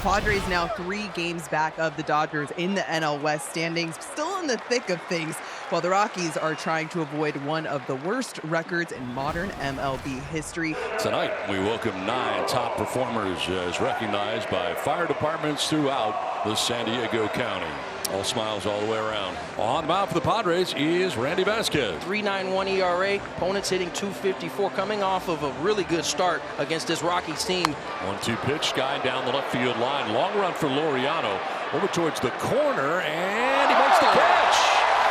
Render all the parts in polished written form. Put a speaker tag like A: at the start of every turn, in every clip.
A: Padres now 3 games back of the Dodgers in the NL West standings, still in the thick of things, while the Rockies are trying to avoid one of the worst records in modern MLB history.
B: Tonight, we welcome 9 top performers as recognized by fire departments throughout the San Diego County. All smiles all the way around. On the mound for the Padres is Randy Vásquez.
C: 3.91 ERA. Opponents hitting .254, coming off of a really good start against this Rockies team.
B: 1-2 pitch, guy down the left field line. Long run for Laureano. Over towards the corner, and he makes the catch.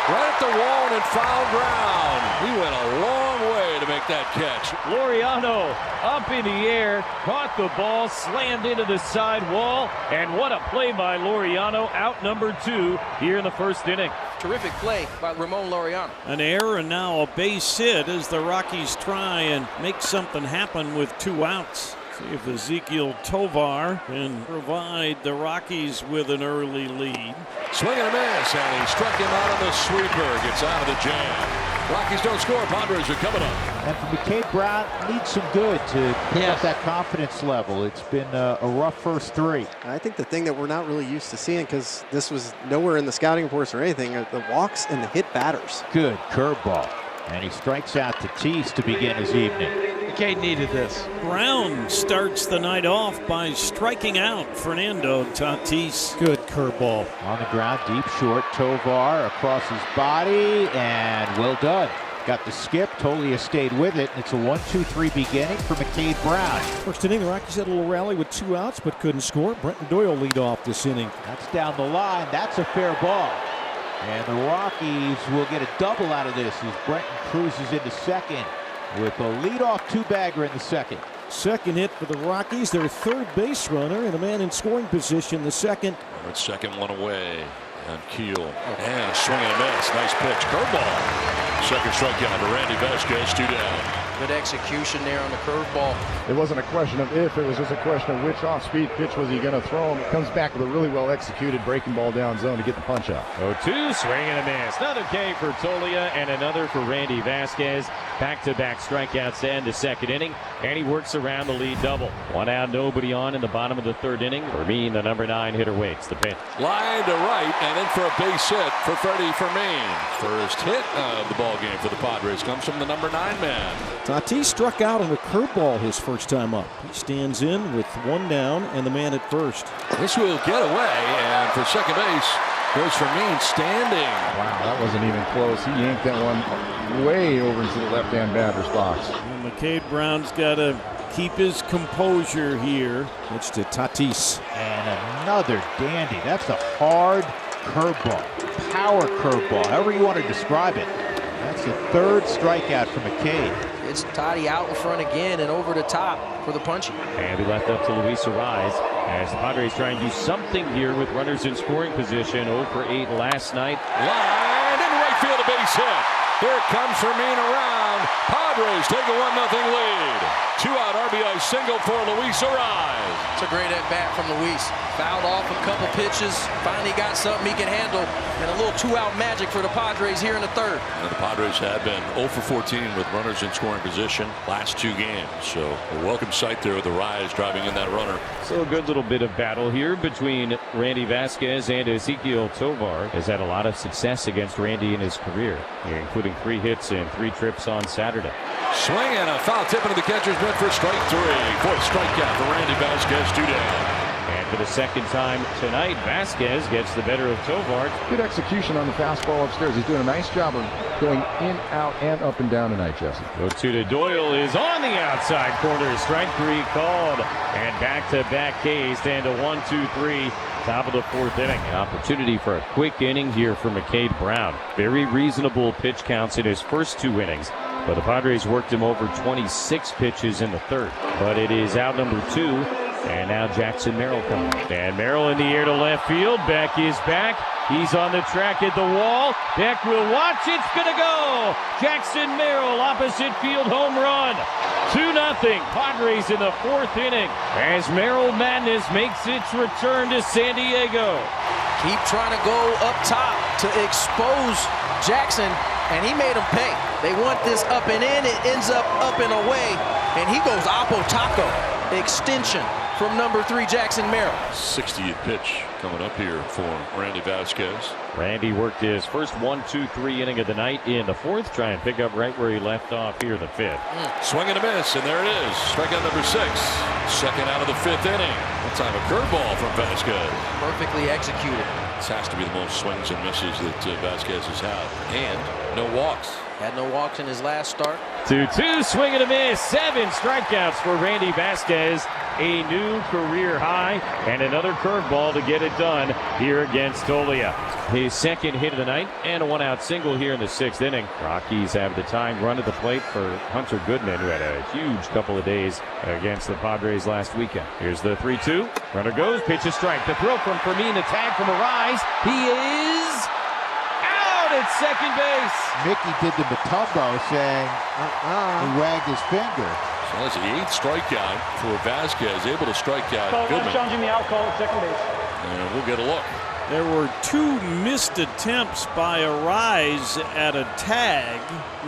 B: Right at the wall and in foul ground. He went a long way to make that catch.
D: Laureano up in the air, caught the ball, slammed into the side wall, and what a play by Laureano, out number 2 here in the first inning.
C: Terrific play by Ramon Laureano.
E: An error and now a base hit as the Rockies try and make something happen with 2 outs. See if Ezequiel Tovar can provide the Rockies with an early lead.
B: Swing and a miss, and he struck him out on the sweeper. Gets out of the jam. Rockies don't score. Padres are coming up.
F: And for McCade Brown, needs some good to pick up that confidence level. It's been a rough first 3.
G: I think the thing that we're not really used to seeing, because this was nowhere in the scouting reports or anything, are the walks and the hit batters.
F: Good curveball. And he strikes out Tatis to begin his evening.
H: McCade needed this.
E: Brown starts the night off by striking out Fernando Tatis.
F: Good curveball. On the ground, deep short. Tovar across his body, and well done. Got the skip. Tolia stayed with it. It's a 1-2-3 beginning for McCade Brown.
I: First inning, the Rockies had a little rally with 2 outs, but couldn't score. Brenton Doyle lead off this inning.
F: That's down the line. That's a fair ball. And the Rockies will get a double out of this as Brenton cruises into second with a leadoff 2-bagger in the second.
I: Second hit for the Rockies, their third base runner, and a man in scoring position. The second.
B: Second one away. And Keel. And a swing and a miss. Nice pitch. Curveball. Second strikeout for Randy Vásquez, 2 down.
C: Good execution there on the curveball.
J: It wasn't a question of if, it was just a question of which off-speed pitch was he going to throw him. It comes back with a really well-executed breaking ball down zone to get the punch out.
D: 0-2, swing and a miss. Another K for Tolia and another for Randy Vásquez. Back-to-back strikeouts to end the second inning, and he works around the lead double. 1 out, nobody on in the bottom of the third inning. Fermin, the number 9 hitter, waits the pitch.
B: Line to right, and in for a base hit for Freddy Fermin. First hit of the ball game for the Padres comes from the number 9 man.
I: Tatis struck out on a curveball his first time up. He stands in with 1 down and the man at first.
B: This will get away, and for second base goes Fermin standing.
J: Wow, that wasn't even close. He yanked that one way over into the left-hand batter's box.
E: And McCade Brown's got to keep his composure here.
I: It's to Tatis.
F: And another dandy. That's a hard curveball. Power curveball, however you want to describe it. That's the 3rd strikeout for McCade.
C: It's Toddy out in front again and over the top for the punchy.
D: And he left up to Luis Arraez as the Padres try and do something here with runners in scoring position. 0 for 8 last night.
B: Line in right field, a base hit. Here comes Fermin around. Padres take a 1-0 lead. 2-out RBI single for Luis Arraez.
C: It's a great at-bat from Luis. Fouled off a couple pitches. Finally got something he can handle. And a little 2-out magic for the Padres here in the third.
B: And the Padres have been 0 for 14 with runners in scoring position last 2 games. So a welcome sight there with Arraez driving in that runner.
D: So a good little bit of battle here between Randy Vásquez and Ezequiel Tovar. Has had a lot of success against Randy in his career, including 3 hits and 3 trips on Saturday.
B: Swing and a foul tip into the catcher's mitt for strike 3. 4th strikeout for Randy Vásquez, 2 down.
D: And for the second time tonight, Vásquez gets the better of Tovar.
J: Good execution on the fastball upstairs. He's doing a nice job of going in, out, and up and down tonight, Jesse.
D: 0-2 to Doyle is on the outside corner. Strike 3 called. And back-to-back Ks stand a 1-2-3. Top of the 4th inning. An opportunity for a quick inning here for McCade Brown. Very reasonable pitch counts in his first 2 innings. But the Padres worked him over 26 pitches in the third. But it is out number 2. And now Jackson Merrill coming. And Merrill in the air to left field. Beck is back. He's on the track at the wall. Beck will watch. It's going to go. Jackson Merrill, opposite field home run. 2-0. Padres in the 4th inning as Merrill Madness makes its return to San Diego.
C: Keep trying to go up top to expose Jackson, and he made him pay. They want this up and in. It ends up and away, and he goes Oppo Taco. Extension. from number 3 Jackson Merrill.
B: 60th pitch coming up here for Randy Vásquez.
D: Randy worked his first 1-2-3 inning of the night in the 4th. Try and pick up right where he left off here in the 5th.
B: Swing and a miss, and there it is. Strikeout number 6. Second out of the 5th inning. That time a curveball from Vásquez.
C: Perfectly executed.
B: This has to be the most swings and misses that Vásquez has had. And no walks.
C: Had no walks in his last start.
D: 2-2, swing and a miss. 7 strikeouts for Randy Vásquez. A new career high and another curveball to get it done here against Tolia. His second hit of the night and a 1-out single here in the 6th inning. Rockies have the tying run at the plate for Hunter Goodman, who had a huge couple of days against the Padres last weekend. Here's the 3-2. Runner goes, pitch a strike. The throw from Fermin, the tag from Arraez. He is out at second base.
F: Mickey did the Matumbo saying he wagged his finger.
B: So that's the 8th strikeout for Vásquez, able to strike out Goodman.
H: Challenging the out call at second base.
B: And we'll get a look.
E: There were 2 missed attempts by Arraez at a tag.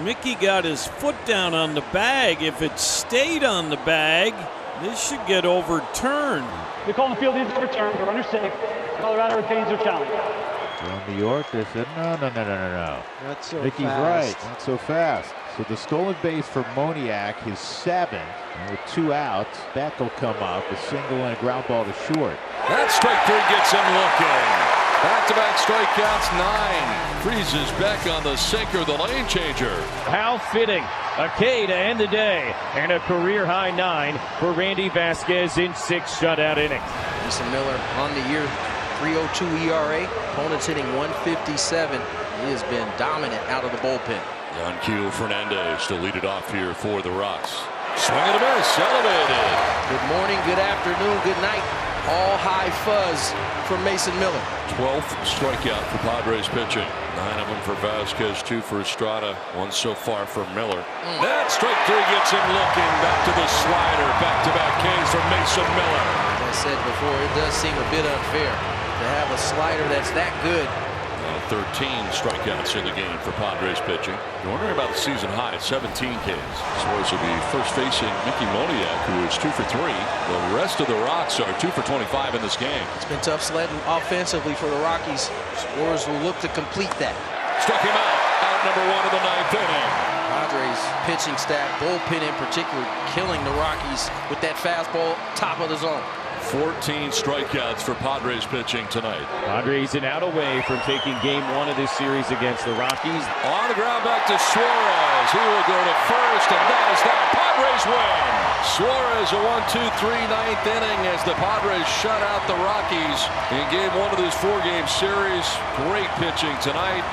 E: Mickey got his foot down on the bag. If it stayed on the bag, this should get overturned.
H: The call on the field is overturned. The runner's safe. Colorado retains their challenge.
F: Well, New York, they said, no.
G: Not so
F: Mickey's
G: fast.
F: right, not so fast. So the stolen base for Moniak, his 7th, and with 2 outs. That will come up, a single and a ground ball to short.
B: That strike 3 gets him looking. Back-to-back strikeouts, 9. Freezes back on the sinker, the lane changer.
D: How fitting. A K to end the day and a career high 9 for Randy Vásquez in 6 shutout innings.
C: Mason Miller on the year, 3.02 ERA. Opponents hitting 157. He has been dominant out of the bullpen.
B: On cue, Fernandez to lead it off here for the Rocks. Swing and a miss, elevated.
C: Good morning, good afternoon, good night. All high fuzz from Mason Miller.
B: 12th strikeout for Padres pitching. 9 of them for Vásquez, 2 for Estrada, 1 so far for Miller. That strike 3 gets him looking. Back to the slider. Back-to-back Ks from Mason Miller.
C: As I said before, it does seem a bit unfair to have a slider that's that good.
B: 13 strikeouts in the game for Padres pitching. You're wondering about the season high, 17 Ks. Suarez will be first facing Mickey Moniak, who is 2 for 3. The rest of the Rocks are 2 for 25 in this game.
C: It's been tough sledding offensively for the Rockies. Suarez will look to complete that.
B: Struck him out number 1 of the 9th inning.
C: Padres pitching staff, bullpen in particular, killing the Rockies with that fastball top of the zone.
B: 14 strikeouts for Padres pitching tonight.
D: Padres an out away from taking game 1 of this series against the Rockies.
B: On the ground back to Suarez. He will go to first, and that is that. Padres win. Suarez a 1-2-3 9th inning as the Padres shut out the Rockies in game 1 of this 4-game series. Great pitching tonight.